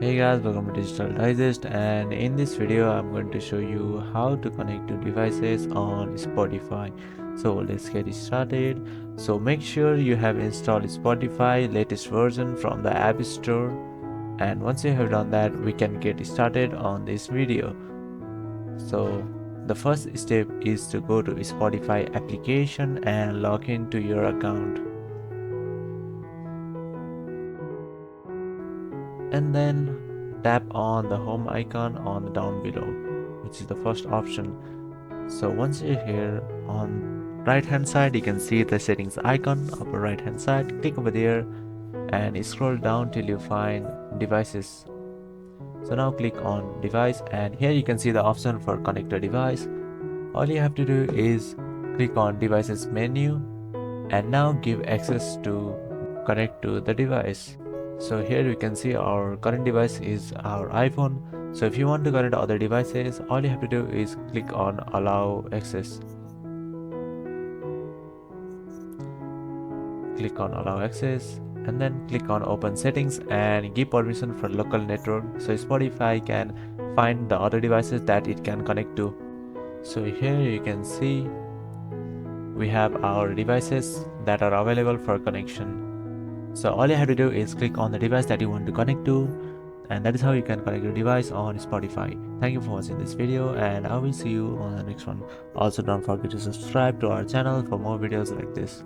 Hey guys, welcome to Digital Digest, and in this video I'm going to show you how to connect to devices on Spotify. So let's get started. So make sure you have installed Spotify latest version from the App Store, and once you have done that we can get started on this video. So the first step is to go to Spotify application and log into your account, and then tap on the home icon on the down below, which is the first option. So once you're here, on right hand side you can see the settings icon. Upper right hand side, click over there and scroll down till you find devices. So now click on device, and here you can see the option for connect a device. All you have to do is click on devices menu and now give access to connect to the device. So here you can see our current device is our iPhone. So if you want to connect other devices, all you have to do is click on allow access. Click on allow access and then click on open settings and give permission for local network so Spotify can find the other devices that it can connect to. So here you can see we have our devices that are available for connection. So all you have to do is click on the device that you want to connect to, and that is how you can connect your device on Spotify. Thank you for watching this video, and I will see you on the next one. Also don't forget to subscribe to our channel for more videos like this.